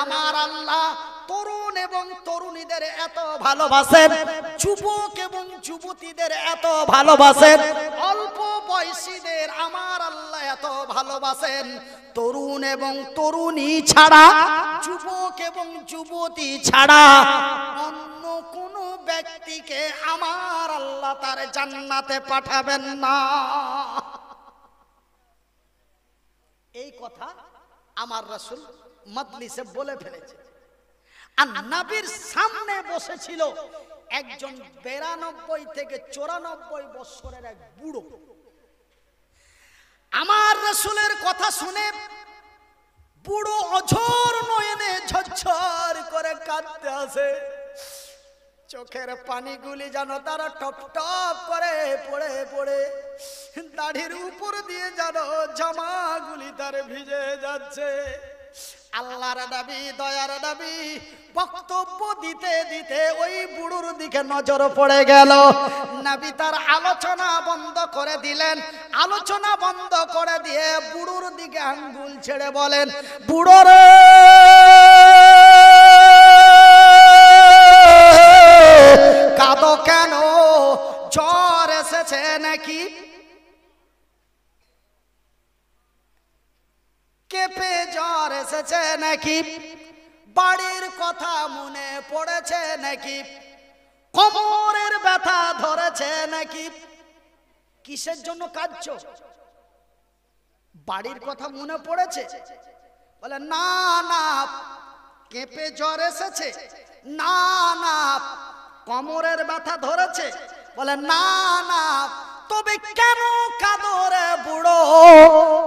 আমার আল্লাহ তরুণ এবং তরুণীদের এত ভালোবাসেন, যুবক এবং যুবতীদের এত ভালোবাসেন, অল্প বয়সীদের আমার আল্লাহ এত ভালোবাসেন। তরুণ এবং তরুণী ছাড়া, যুবক এবং যুবতী ছাড়া অন্য কোন ব্যক্তিকে আমার আল্লাহ তার জান্নাতে পাঠাবেন না। এই কথা আমার রাসূল মজলিসে বলে ফেলেছে। আর নবীর সামনে বসেছিল একজন 92 থেকে 94 বছরের এক বুড়ো। আমার রাসূলের কথা শুনে বুড়ো অঝোর নয়নে ঝরঝর করে কাঁদতে আসে। চোখের পানিগুলি যেন তারা টপ টপ করে পড়ে পড়ে দাড়ির উপর দিয়ে যেন জামাগুলি তার ভিজে যাচ্ছে। আল্লাহর নবী, দয়ার নবী বক্তব্য দিতে দিতে ওই বুড়োর দিকে নজর পড়ে গেল। নবী তার আলোচনা বন্ধ করে দিলেন। আলোচনা বন্ধ করে দিয়ে বুড়োর দিকে আঙ্গুল ছেড়ে বলেন, বুড়ো রে, কাঁদো কেন? জ্বর এসেছে নাকি? কেঁপে জ্বর এসেছে নাকি? বাড়ির কথা মনে পড়েছে নাকি? কোমরের ব্যথা ধরেছে নাকি? কিসের জন্য কাঁদছো? বাড়ির কথা মনে পড়েছে? বলে না না, কেঁপে জ্বর এসেছে। না না, কোমরের ব্যথা ধরেছে। বলে না না, তবে কেন কাঁদো রে বুড়ো?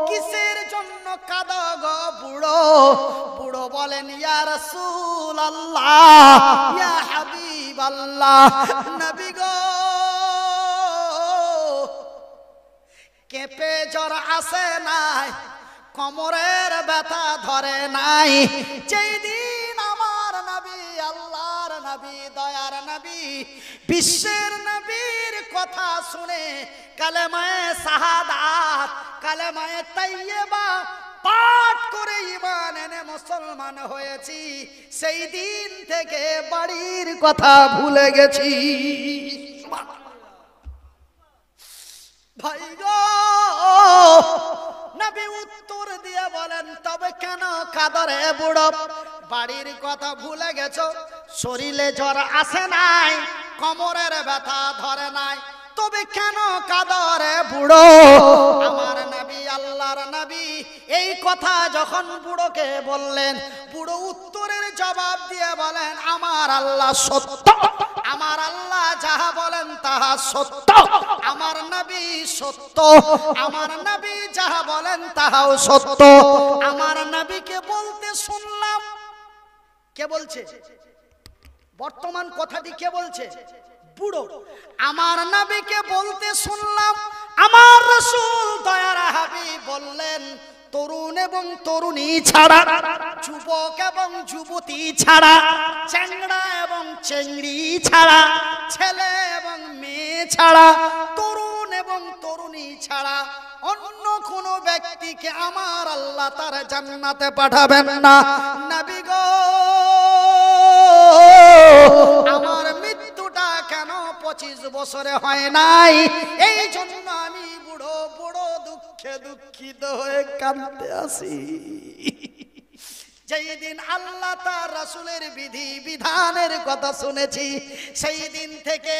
কিসের জন্য কাঁদো গো বুড়ো? বুড়ো বলেন, ইয়া রাসূলুল্লাহ, ইয়া হাবিবাল্লাহ, নবী গো, কেঁপে জ্বর আসে নাই, কোমরের ব্যথা ধরে নাই। যেই দিন আমার নবী, আল্লাহর নবী, দয়ার নবী, বিশ্বের নবীর কথা শুনে কালেমায়ে শাহাদাত, কালেমায়ে তাইয়্যিবা পাঠ করে ঈমান এনে মুসলমান হয়েছি, সেই দিন থেকে বাড়ির কথা ভুলে গেছি। ভাই গো, নবী উত্তর দিয়ে বলেন, তবে কেন কাঁদো রে বুড়ো? বাড়ির কথা ভুলে গেছো, শরীরে জ্বর আসে নাই, কোমরের ব্যথা ধরে নাই, তবে কেন কাঁদো রে বুড়ো? আমার নবী, আল্লাহর নবী এই কথা যখন বুড়োকে বললেন, বুড়ো উত্তরের জবাব দিয়ে বলেন, আমার আল্লাহ সত্য, আমার আল্লাহ যাহা বলেন তাহা সত্য, আমার নবী সত্য, আমার নবী যাহা বলেন তাহাও সত্য। আমার নবীকে বলতে শুনলাম। কে বলছে? বর্তমান কথাটি কে বলছে? বুড়ো। আমার নবীকে বলতে শুনলাম। আমার রাসূল দয়ার হাবিব বললেন, তরুণ এবং তরুণী ছাড়া, যুবক এবং যুবতী ছাড়া, চ্যাংড়া এবং চেংড়ি ছাড়া, ছেলে এবং মেয়ে ছাড়া, তরুণ এবং তরুণী ছাড়া অন্য কোন ব্যক্তিকে আমার আল্লাহ তার জান্নাতে পাঠাবেন না। নবী গো, আমার মৃত্যুটা কেন 25 বছরে হয় নাই? এই জন্য আমি বুড়ো বুড়ো দুঃখে দুঃখিত হয়ে কাঁদতে আসি। যেই দিন আল্লাহ তার রাসূলের বিধি বিধানের কথা শুনেছি, সেই দিন থেকে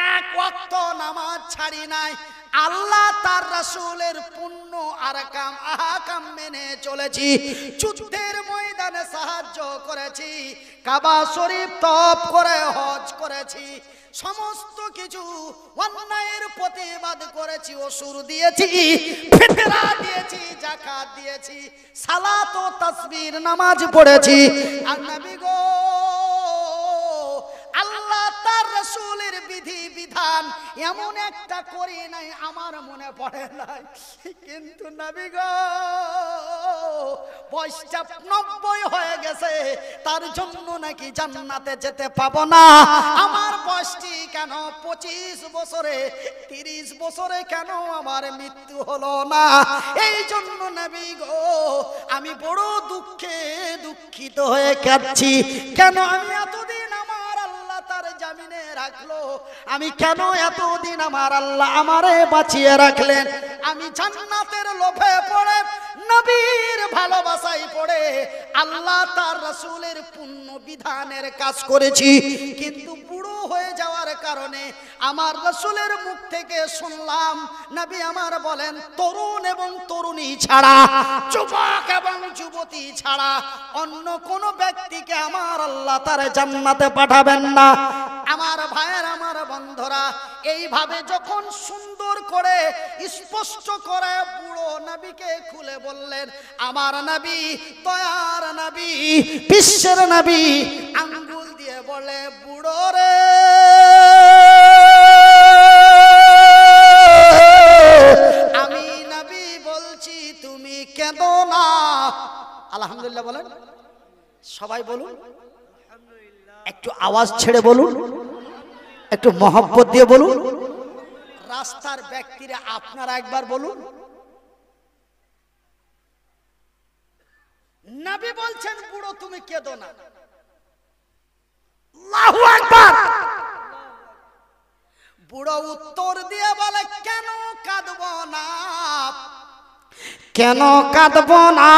এক ওয়াক্ত নামাজ ছাড়ি নাই। আল্লাহ তার রাসূলের পুণ্য আরকাম আহকাম মেনে চলেছি। যুদ্ধের ময়দানে সাহায্য করেছি, কাবা শরীফ তওয়াফ করে হজ করেছি, সমস্ত কিছু অন্যায়ের প্রতিবাদ করেছি, ওসুর দিয়েছি, ফিতরা দিয়েছি, যাকাত দিয়েছি, সালাত ও তাসবিহ নামাজ পড়েছি। আর নবী গো, আল্লাহ তার রাসূলের বিধি বিধান এমন একটা করি নাই আমার মনে পড়ে নাই। কিন্তু নবী গো, বয়সটা 90 হয়ে গেছে, তার জন্য নাকি জান্নাতে যেতে পাবো না। আমার বয়সটি কেন 25 বছরে 30 বছরে কেন আমার মৃত্যু হলো না? এই জন্য নবী গো আমি বড় দুঃখে দুঃখিত হয়ে কাঁদছি। কেন আমি এতদিন আমার আল্লাহ তার জামিনে রাখলো? আমি কেন এতদিন আমার আল্লাহ আমারে বাঁচিয়ে রাখলেন? আমি জান্নাতের লোভে পড়ে, নবীর ভালোবাসায় পড়ে আল্লাহ তার রাসূলের পুণ্য বিধানের কাজ করেছি, কিন্তু বুড়ো হয়ে যাওয়ার কারণে আমার রাসূলের মুখ থেকে শুনলাম নবী আমার বলেন তরুণ এবং তরুণী ছাড়া, যুবক এবং যুবতী ছাড়া অন্য কোন ব্যক্তিকে আমার আল্লাহ তার জান্নাতে পাঠাবেন না। আমার ভাইয়ের, আমার বন্ধুরা, এইভাবে যখন সুন্দর করে স্পষ্ট করে বুড়ো নবীকে খুলে বললেন, আমার নবী, দয়ার নবী, বিশ্বের নবী আঙ্গুল দিয়ে বলে, বুড়ো রে আমি নবী বলছি তুমি কেঁদো না। আলহামদুলিল্লাহ বলেন, সবাই বলুন, একটু আওয়াজ ছেড়ে বলুন, একটু মহব্বত দিয়ে বলুন। রাস্তার ব্যক্তিরা আপনারা একবার বলুন, নবী বলছেন বুড়ো তুমি কেঁদো না। আল্লাহু আকবার। বুড়ো উত্তর দিয়ে বলে, কেন কাঁদবো না, কেন কাঁদবো না?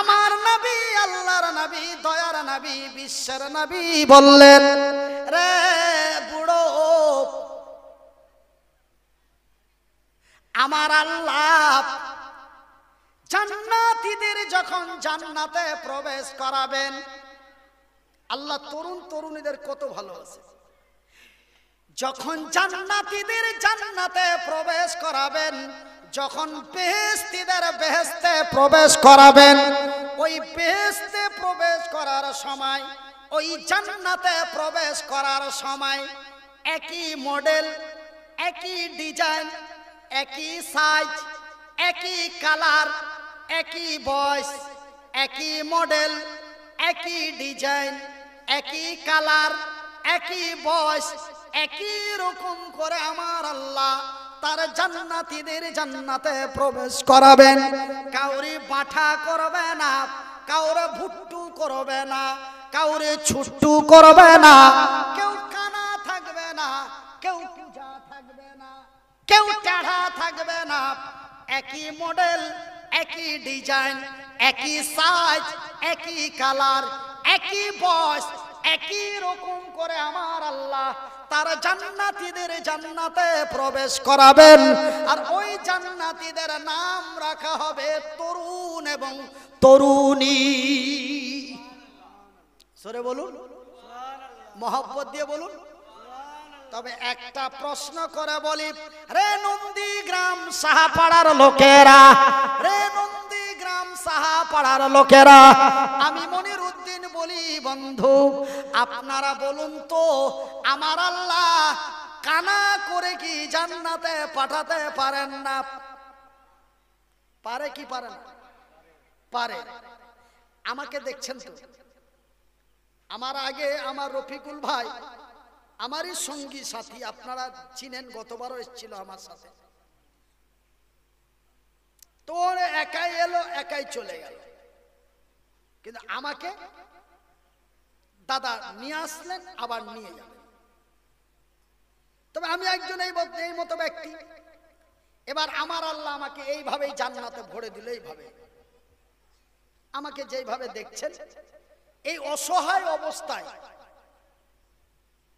আমার নবী, আল্লাহর নবী, দয়ার নবী, বিশ্বের নবী বললেন, রে বুড়ো, আমার আল্লাহ জান্নাতীদের যখন জান্নাতে প্রবেশ করাবেন, আল্লাহ তরুণ তরুণীদের কত ভালোবাসে, যখন জান্নাতীদের জান্নাতে প্রবেশ করাবেন, যখন বেহেশতীদের বেহেশতে প্রবেশ করাবেন, ওই বেহেশতে প্রবেশ করার সময়, ওই জান্নাতে প্রবেশ করার সময় একই মডেল, একই ডিজাইন, একই সাইজ, একই কালার, একই বয়স, একই মডেল, একই ডিজাইন, একই কালার, একই বয়স, একই রকম করে আমার আল্লাহ তার জান্নাতীদের জান্নাতে প্রবেশ করাবেন। কাউরে বাঁঠা করবে না, কাউরে ভুট্টু করবে না, কাউরে ছুট্টু করবে না, কেউ কানা থাকবে না, কেউ পূজা থাকবে না, কেউ টেढ़া থাকবে না। একই মডেল, একই ডিজাইন, একই সাইজ, একই কালার, একই বয়স, একই রকম করে আমার আল্লাহ তার জান্নাতীদের জান্নাতে প্রবেশ করাবেন। আর ওই জান্নাতীদের নাম রাখা হবে তরুণ এবং তরুণী। সরে বলুন, মহব্বত দিয়ে বলুন। তবে একটা প্রশ্ন করে বলি, রে নন্দীগ্রাম সাহাপাড়ার লোকেরা, রে নন্দীগ্রাম সাহাপাড়ার লোকেরা, আমি মনিরউদ্দিন বলি, বন্ধু আপনারা বলুন তো, আমার আল্লাহ কানা করে কি জান্নাতে পাঠাতে পারেন না? পারে কি পারে না? পারে। আমাকে দেখছেন তো, আমার আগে আমার রফিকুল ভাই, আমারই সঙ্গী সাথী, আপনারা চিনেন, গতবারও এসেছিল আমার সাথে। তো একাই এলো, একাই চলে গেল, কিন্তু আমাকে দাদা নিয়ে আসলেন, আবার নিয়ে যাবেন। তবে আমি একজন এই মতো ব্যক্তি। এবার আমার আল্লাহ আমাকে এইভাবেই জান্নাতে ভরে দিল। এইভাবে আমাকে যেইভাবে দেখছেন, এই অসহায় অবস্থায়,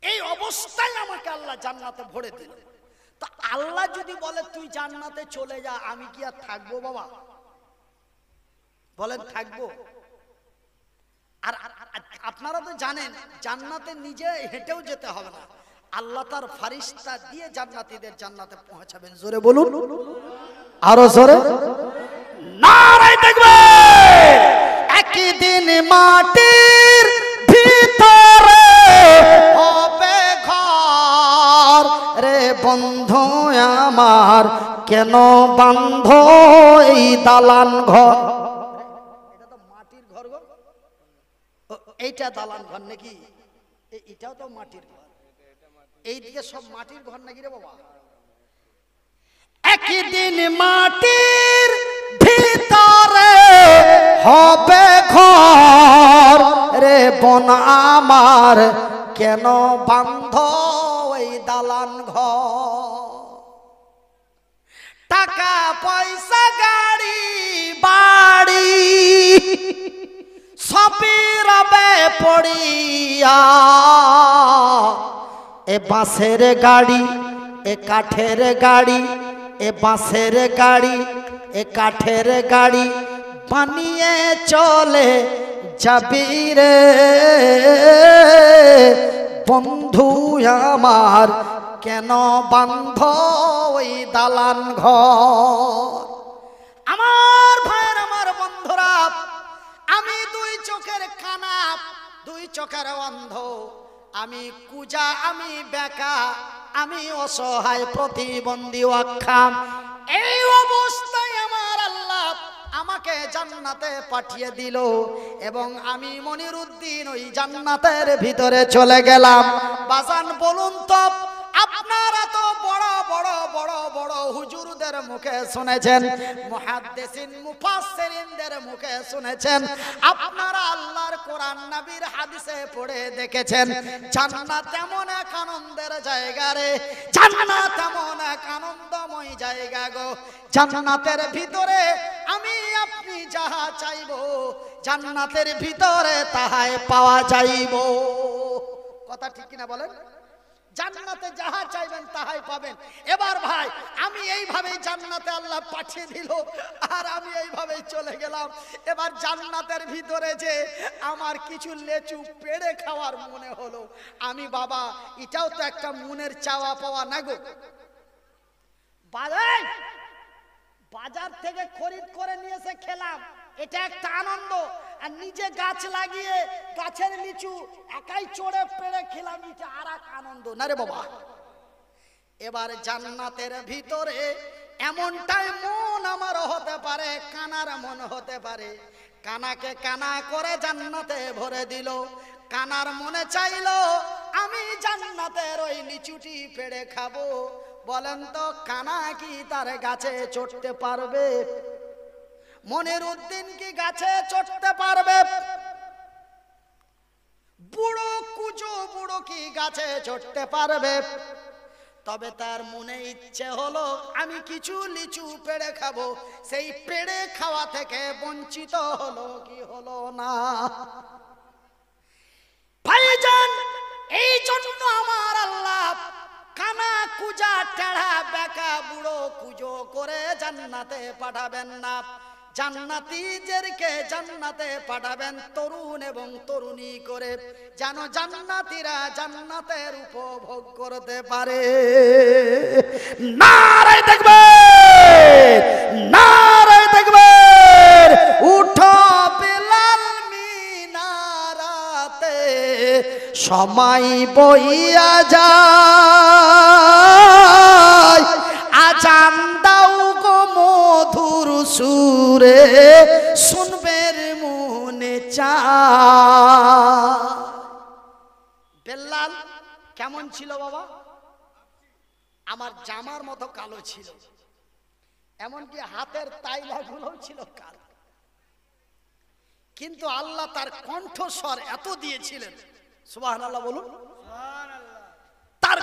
এই অবস্থায় আমাকে আল্লাহ জান্নাতে ভরে দিল। তা আল্লাহ যদি বলে তুই জান্নাতে চলে যা, আমি কি আর থাকবো বাবা? বলেন থাকবো? আর আপনারা তো জানেন জান্নাতে নিজে হেঁটেও যেতে হবে না, আল্লাহ তার ফারিস্তা দিয়ে জান্নাতীদের জান্নাতে পৌঁছাবেন। জোরে বলুন, আরো জোরে। নারায়ে তাকবীর। একদিন মাটির ভিতরে হবে ঘর, রে বন্ধু আমার কেন বাঁধো এই দালান ঘর? এটা তো মাটির ঘর গো, এইটা দালান ঘর নাকি? এটাও তো মাটির ঘর। এইদিকে সব মাটির ঘর নাকি রে বাবা? একদিন মাটির ভিতরে হবে ঘর রে বোন আমার, কেন বান্ধ ওই দালান ঘর? টাকা পয়সা গাড়ি বাড়ি সবই রবে পড়িয়া, এ বাঁশের গাড়ি এ কাঠের গাড়ি, এ বাঁশের গাড়ি এ কাঠের গাড়ি বানিয়ে চলে যাবি রে বন্ধু আমার, কেন বান্ধ ওই দালান ঘর? আমার ভাইয়ের, আমার বন্ধুরা, আমি দুই চোখের কানা, দুই চোখের অন্ধ, আমি কুজা, আমি বেকা, আমি অসহায় প্রতিবন্ধী অক্ষম। এই অবস্থায় আমার আল্লাহ আমাকে জান্নাতে পাঠিয়ে দিল এবং আমি মনিরুদ্দিন ওই জান্নাতের ভিতরে চলে গেলাম। বাজান বলুন তো, আপনারা তো বড় বড় বড় বড় হুজুরদের মুখে শুনেছেন, মুহাদ্দিসিন মুফাসসিরিনদের মুখে শুনেছেন, আপনারা আল্লাহর কোরআন নবীর হাদিসে পড়ে দেখেছেন, জান্নাত এমন এক আনন্দের জায়গা রে, জান্নাত এমন এক আনন্দময় জায়গা গো। জান্নাতের ভিতরে আমি আপনি যাহা চাইবো, জান্নাতের ভিতরে তাহাই পাওয়া যাইব। কথা ঠিক কিনা বলেন? জান্নাতে যাহা চাইবেন তাহাই পাবেন। এবার ভাই, আমি এইভাবেই জান্নাতে আল্লাহ পাঠিয়ে দিল আর আমি এইভাবেই চলে গেলাম। এবার জান্নাতের ভিতরে যে আমার কিছু লেচু পেড়ে খাওয়ার মনে হলো, আমি বাবা এটাও তো একটা মনের চাওয়া পাওয়া না গো। বাজার থেকে খরিদ করে নিয়ে এসে খেলাম, এটা একটা আনন্দ। আর নিজে গাছ লাগিয়ে গাছের লিচু একাই চড়ে পেড়ে খেলাম, এটা আর এক আনন্দ না রে বাবা। এবার জান্নাতের ভিতরে এমনটাই মন আমার হতে পারে, কানার মন হতে পারে। কানাকে কানা করে জান্নাতে ভরে দিল। কানার মনে চাইলো আমি জান্নাতের ওই লিচুটি পেড়ে খাবো। বলেন তো, কানা কি তার গাছে চড়তে পারবে? মনিরুদ্দিন কি গাছে চড়তে পারবে? বুড়ো কুজো বুড়ো কি গাছে চড়তে পারবে? তবে তার মনে ইচ্ছে হলো আমি কিছু লিচু পেড়ে খাবো। সেই পেড়ে খাওয়া থেকে বঞ্চিত হলো কি হলো না? ভাইজান, এই জন্য আমার আল্লাহ কানা কুজা টেড়া বেকা বুড়ো কুজো করে জান্নাতে পাঠাবেন না। জান্নাতীদেরকে জান্নাতে পাঠাবেন তরুণ এবং তরুণী করে, যেন জান্নাতীরা জান্নাতের উপভোগ করতে পারে। নারায়ে তাকবীর, নারায়ে তাকবীর। উঠো বেলাল মিনারাতে, সময় বইয়া যায়, আজান দাও গো মধুর সুরে, শুনবের মনে চায়। বেলাল কেমন ছিল বাবা? আমার জামার মতো কালো ছিল, এমনকি হাতের তাইলাগুলো ছিল কালো। কিন্তু আল্লাহ তার কণ্ঠস্বর এত দিয়েছিলেন, সুবহানাল্লাহ বলুন। তার